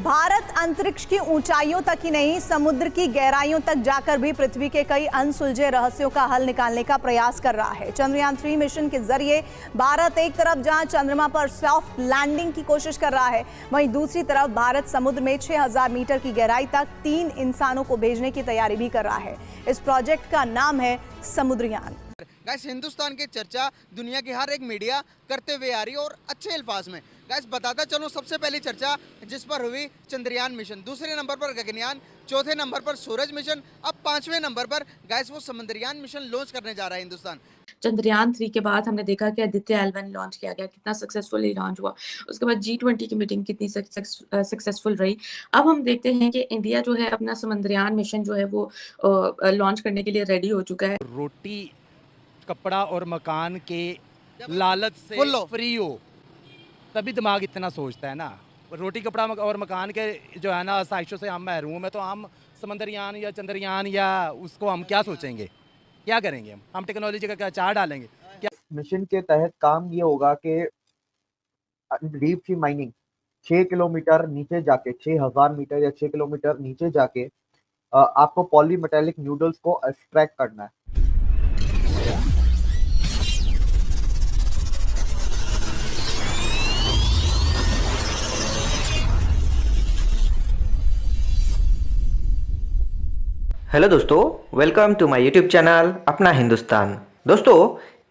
भारत अंतरिक्ष की ऊंचाइयों तक ही नहीं, समुद्र की गहराइयों तक जाकर भी पृथ्वी के कई अनसुलझे रहस्यों का हल निकालने का प्रयास कर रहा है। चंद्रयान 3 मिशन के जरिए भारत एक तरफ जहां चंद्रमा पर सॉफ्ट लैंडिंग की कोशिश कर रहा है, वहीं दूसरी तरफ भारत समुद्र में 6000 मीटर की गहराई तक 3 इंसानों को भेजने की तैयारी भी कर रहा है। इस प्रोजेक्ट का नाम है समुद्रयान। गाइस, हिंदुस्तान की चर्चा दुनिया की हर एक मीडिया करते हुए आ रही है और अच्छे अल्फाज में। गाइस, बताता चलो, सबसे पहली चर्चा जिस पर हुई चंद्रयान मिशन, दूसरे नंबर पर गगनयान, चौथे नंबर पर सूरज मिशन, अब 5वें नंबर पर गाइस वो समुद्रयान मिशन लॉन्च करने जा रहा है हिंदुस्तान। चंद्रयान 3 के बाद हमने देखा कि आदित्य L1 लॉन्च किया गया, कितना सक्सेसफुली लॉन्च हुआ। उसके बाद G20 की मीटिंग कितनी सक्सेसफुल रही। अब हम देखते हैं कि इंडिया जो है अपना समुद्रयान मिशन जो है वो लॉन्च करने के लिए रेडी हो चुका है। रोटी, कपड़ा और मकान के लालच से फ्री हो तभी दिमाग इतना सोचता है ना। रोटी, कपड़ा और मकान के जो है ना आसाइशों से हम महरूम है, तो हम समंदरयान या चंद्रयान या उसको हम क्या सोचेंगे, क्या करेंगे? हम टेक्नोलॉजी का क्या चार डालेंगे क्या? मिशन के तहत काम ये होगा कि डीप सी माइनिंग 6 किलोमीटर नीचे जाके, 6000 मीटर या 6 किलोमीटर नीचे जाके आपको पॉलीमेटेलिक न्यूडल्स को एक्सट्रैक्ट करना है। हेलो दोस्तों, welcome to my YouTube channel Apna Hindustan. दोस्तों,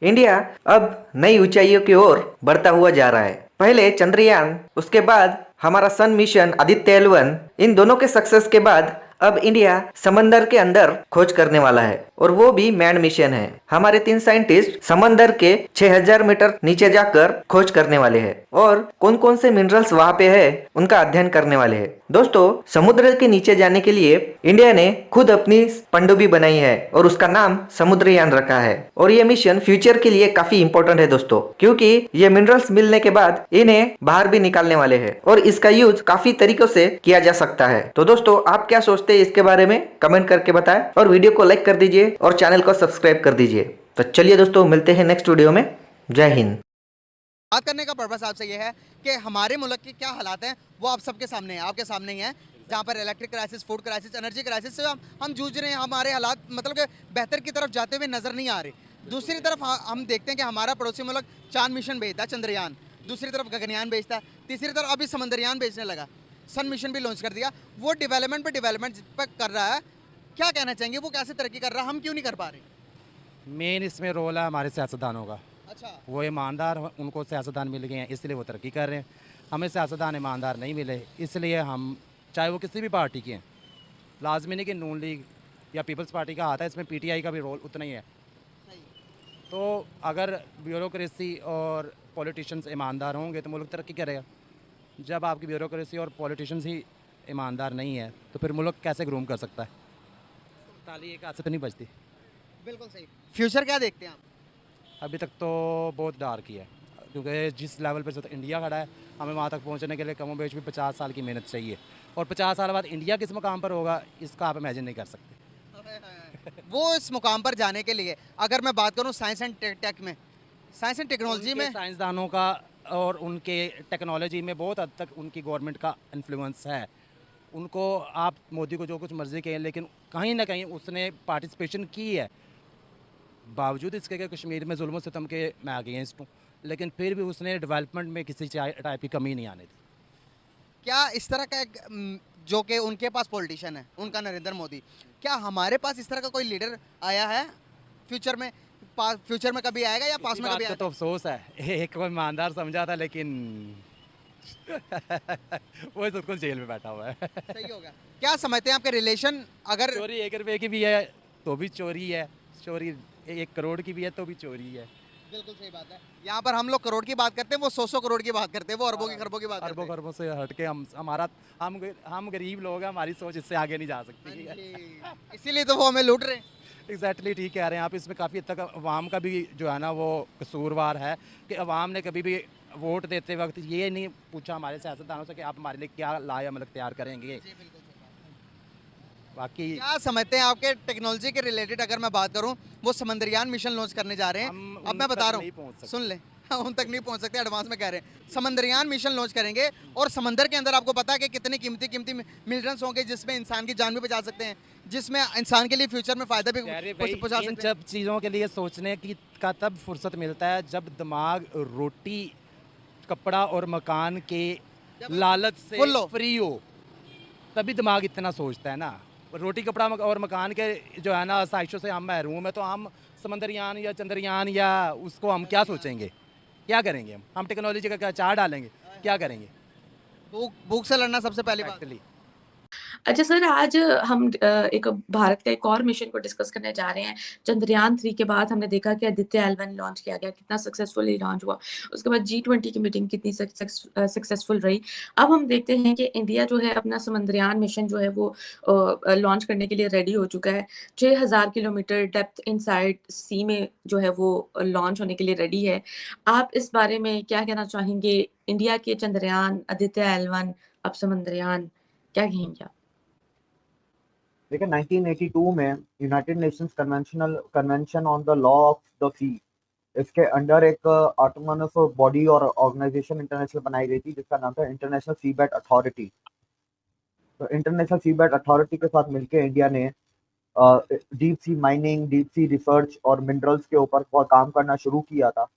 इंडिया अब नई ऊंचाइयों की ओर बढ़ता हुआ जा रहा है। पहले चंद्रयान, उसके बाद हमारा सन मिशन आदित्य L1, इन दोनों के सक्सेस के बाद अब इंडिया समंदर के अंदर खोज करने वाला है, और वो भी मैन मिशन है। हमारे 3 साइंटिस्ट समंदर के 6000 मीटर नीचे जाकर खोज करने वाले हैं और कौन कौन से मिनरल्स वहाँ पे है उनका अध्ययन करने वाले हैं। दोस्तों, समुद्र के नीचे जाने के लिए इंडिया ने खुद अपनी पनडुब्बी बनाई है और उसका नाम समुद्रयान रखा है। और ये मिशन फ्यूचर के लिए काफी इंपॉर्टेंट है दोस्तों, क्योंकि ये मिनरल्स मिलने के बाद इन्हें बाहर भी निकालने वाले हैं और इसका यूज काफी तरीकों से किया जा सकता है। तो दोस्तों, आप क्या सोचते हैं इसके बारे में कमेंट करके बताएं और वीडियो को लाइक कर दीजिए और चैनल को सब्सक्राइब कर दीजिए। तो चलिए दोस्तों, मिलते हैं नेक्स्ट वीडियो में। जय हिंद। बात करने का पर्पस आपसे ये है कि हमारे मुल्क के क्या हालात हैं वो आप सबके सामने है, आपके सामने ही है, जहाँ पर electric crisis, food crisis, energy crisis से हम जूझ रहे हैं। हमारे हालात मतलब कि बेहतर की तरफ जाते हुए नजर नहीं आ रहे। दूसरी तरफ हम देखते हैं कि हमारा पड़ोसी मुल्क चांद मिशन भेजता है, चंद्रयान, दूसरी तरफ गगनयान भेजता है, तीसरी तरफ अभी समंदरयान भेजने लगा, सन मिशन भी लॉन्च कर दिया। वो डेवलपमेंट पे कर रहा है। क्या कहना चाहेंगे, वो कैसे तरक्की कर रहा है, हम क्यों नहीं कर पा रहे? मेन इसमें रोल है हमारे सियासतदानों का। अच्छा, वो ईमानदार, उनको सियासतदान मिल गए हैं इसलिए वो तरक्की कर रहे हैं। हमें सियासतदान ईमानदार नहीं मिले, इसलिए हम, चाहे वो किसी भी पार्टी के हैं, लाजमी नहीं कि नून लीग या पीपल्स पार्टी का आता है, इसमें PTI का भी रोल उतना ही है। तो अगर ब्यूरोक्रेसी और पॉलिटिशियंस ईमानदार होंगे तो मुल्क तरक्की करेगा। जब आपकी ब्यूरोक्रेसी और पॉलिटिशियंस ही ईमानदार नहीं है तो फिर मुल्क कैसे ग्रूम कर सकता है? ताली एक हाथ से तो नहीं बचती। बिल्कुल सही। फ्यूचर क्या देखते हैं आप? अभी तक तो बहुत डार्क ही है, क्योंकि जिस लेवल पर इंडिया खड़ा है, हमें वहाँ तक पहुँचने के लिए कम बेश भी 50 साल की मेहनत चाहिए, और 50 साल बाद इंडिया किस मुकाम पर होगा इसका आप इमेजिन नहीं कर सकते। वो इस मुकाम पर जाने के लिए अगर मैं बात करूँ साइंस एंड टेक में, साइंस एंड टेक्नोलॉजी में, साइंसदानों का और उनके टेक्नोलॉजी में बहुत हद तक उनकी गवर्नमेंट का इन्फ्लुएंस है। उनको आप मोदी को जो कुछ मर्जी कहें, लेकिन कहीं ना कहीं उसने पार्टिसिपेशन की है, बावजूद इसके कि कश्मीर में जुल्म सितम के मैं आ गई हैं इसको, लेकिन फिर भी उसने डेवलपमेंट में किसी टाइप की कमी नहीं आने दी। क्या इस तरह का एक जो कि उनके पास पॉलिटिशियन है, उनका नरेंद्र मोदी, क्या हमारे पास इस तरह का कोई लीडर आया है फ्यूचर में? फ्यूचर में कभी आएगा या पास में कभी आएगा? तो अफसोस है, एक कोई ईमानदार समझा था, लेकिन वो खुद जेल में बैठा हुआ है। सही होगा। क्या समझते हैं आपके रिलेशन, अगर चोरी 1 रुपए की भी है तो भी चोरी है, चोरी 1 करोड़ की भी है तो भी चोरी है। बिल्कुल सही बात है। यहाँ पर हम लोग करोड़ की बात करते हैं, वो 100 करोड़ की बात करते हैं, वो अरबों की खरबों की बात करते हैं। अरबों खरबों से हट के हम गरीब लोग हैं, हमारी सोच इससे आगे नहीं जा सकती। इसीलिए तो वो हमें लूट रहे हैं। एग्जैक्टली ठीक कह रहे हैं आप। इसमें काफ़ी हद तक अवाम का भी जो है ना वो कसूरवार है कि अवाम ने कभी भी वोट देते वक्त ये नहीं पूछा हमारे सियासतदानों से कि आप हमारे लिए क्या लाया मतलब तैयार करेंगे। बाकी क्या समझते हैं आपके टेक्नोलॉजी के रिलेटेड, अगर मैं बात करूं, वो समंदरयान मिशन लॉन्च करने जा रहे हैं। अब मैं बता रहा हूँ, सुन ले, उन तक नहीं पहुंच सकते, एडवांस में कह रहे हैं। समंदरयान मिशन लॉन्च करेंगे और समंदर के अंदर आपको पता है कि कितने कीमती मिनरल्स होंगे जिसमें इंसान की जान भी बचा सकते हैं, जिसमें इंसान के लिए फ्यूचर में फ़ायदा भी पहुंचा इन सकते हैं। सब चीज़ों के लिए सोचने की का तब फुर्सत मिलता है जब दिमाग रोटी, कपड़ा और मकान के लालच से फुल हो। फ्री हो, तभी दिमाग इतना सोचता है ना। रोटी कपड़ा और मकान के जो है ना आसाइशों से हम महरूम है, तो हम समंदरयान या चंद्रयान या उसको हम क्या सोचेंगे, क्या करेंगे? हम टेक्नोलॉजी का क्या चार डालेंगे, क्या करेंगे? भूख से लड़ना सबसे पहली बात। Exactly. अच्छा सर, आज हम एक भारत का एक और मिशन को डिस्कस करने जा रहे हैं। चंद्रयान 3 के बाद हमने देखा कि आदित्य L1 लॉन्च किया गया, कितना सक्सेसफुली लॉन्च हुआ। उसके बाद G20 की मीटिंग कितनी सक्सेसफुल रही। अब हम देखते हैं कि इंडिया जो है अपना समंदरयान मिशन जो है वो लॉन्च करने के लिए रेडी हो चुका है। 6000 किलोमीटर डेप्थ इनसाइड सी में जो है वो लॉन्च होने के लिए रेडी है। आप इस बारे में क्या कहना चाहेंगे? इंडिया के चंद्रयान, आदित्य L1, अब समंदरयान, क्या कहेंगे आप? देखिए 1982 में United Nations Convention on the Law of the Sea, इसके अंडर एक ऑटोनोमस बॉडी और ऑर्गेनाइजेशन इंटरनेशनल बनाई गई थी जिसका नाम था इंटरनेशनल सीबेड अथॉरिटी। तो इंटरनेशनल सीबेड अथॉरिटी के साथ मिलकर इंडिया ने deep sea mining, deep sea research और मिनरल्स के ऊपर बहुत काम करना शुरू किया था।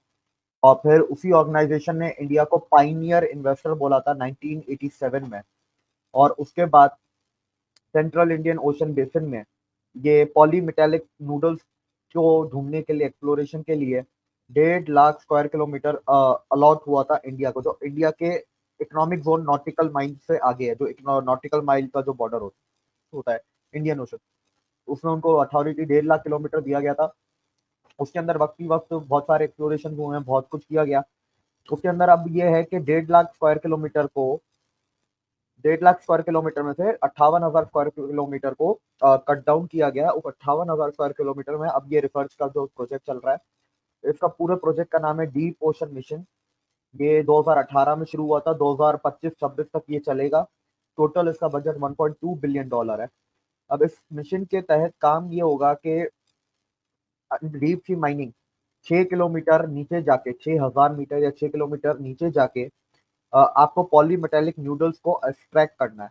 और फिर उसी ऑर्गेनाइजेशन ने इंडिया को पाइनियर इन्वेस्टर बोला था 1987 में। और उसके बाद सेंट्रल इंडियन ओशन बेसिन में ये पॉलीमेटेलिक नूडल्स को ढूंढने के लिए, एक्सप्लोरेशन के लिए 1.5 लाख स्क्वायर किलोमीटर अलॉट हुआ था इंडिया को, जो इंडिया के इकोनॉमिक जोन नॉटिकल माइल से आगे है, जो नॉटिकल माइल का जो बॉर्डर होता है इंडियन ओशन, उसमें उनको अथॉरिटी 1.5 लाख किलोमीटर दिया गया था। उसके अंदर वक्त बहुत सारे एक्सप्लोरेशन हुए हैं, बहुत कुछ किया गया। उसके अंदर अब ये है कि 1.5 लाख स्क्वायर किलोमीटर को 1.5 लाख स्क्वायर किलोमीटर में से 58,000 स्क्वायर किलोमीटर को कट डाउन किया गया। उस 58,000 स्क्वायर किलोमीटर में अब ये रिसर्च का जो प्रोजेक्ट चल रहा है, इसका पूरे प्रोजेक्ट का नाम है डीप ओशन मिशन। ये 2018 में शुरू हुआ था, 2025-26 तक ये चलेगा। टोटल इसका बजट $1.2 बिलियन है। अब इस मिशन के तहत काम ये होगा कि डीप सी माइनिंग 6 किलोमीटर नीचे जाके, 6000 मीटर या 6 किलोमीटर नीचे जाके आपको पॉलीमेटेलिक नूडल्स को एक्सट्रैक्ट करना है।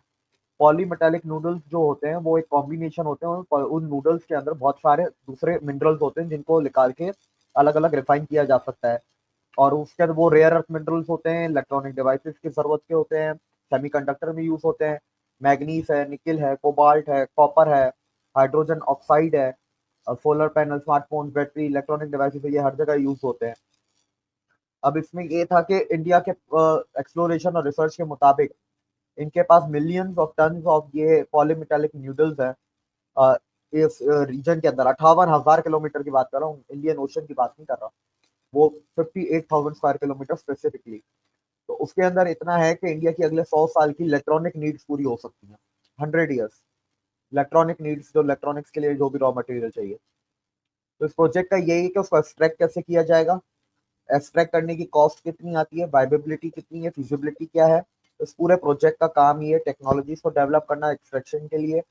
पॉलीमेटेलिक नूडल्स जो होते हैं वो एक कॉम्बिनेशन होते हैं, उन नूडल्स के अंदर बहुत सारे दूसरे मिनरल्स होते हैं जिनको निकाल के अलग अलग रिफाइन किया जा सकता है। और उसके अंदर वो रेयर अर्थ मिनरल्स होते हैं, इलेक्ट्रॉनिक डिवाइसेस की जरूरत के होते हैं, सेमीकंडक्टर में यूज होते हैं। मैग्नीज है, निकल है, कोबाल्ट है, कॉपर है, हाइड्रोजन ऑक्साइड है, solar panel, smartphone, battery, electronic devices, ये हर जगह यूज होते हैं। अब इसमें ये था कि इंडिया के एक्सप्लोरेशन और रिसर्च के मुताबिक इनके पास मिलियंस ऑफ टन ऑफ ये पॉलीमेटेलिक नूडल्स हैं इस रीजन के अंदर। 58,000 किलोमीटर की बात कर रहा हूँ, इंडियन ओशन की बात नहीं कर रहा, वो 58,000 स्क्वायर किलोमीटर स्पेसिफिकली। तो उसके अंदर इतना है कि इंडिया की अगले 100 साल की इलेक्ट्रॉनिक नीड्स पूरी हो सकती हैं। 100 ईयर्स इलेक्ट्रॉनिक नीड्स, जो इलेक्ट्रॉनिक्स के लिए जो भी रॉ मटेरियल चाहिए। तो इस प्रोजेक्ट का यही है कि उसको एक्सट्रैक्ट कैसे किया जाएगा, एक्सट्रैक्ट करने की कॉस्ट कितनी आती है, वाइबिलिटी कितनी है, फिजिबिलिटी क्या है। इस पूरे प्रोजेक्ट का काम ये टेक्नोलॉजीज को डेवलप करना एक्सट्रैक्शन के लिए,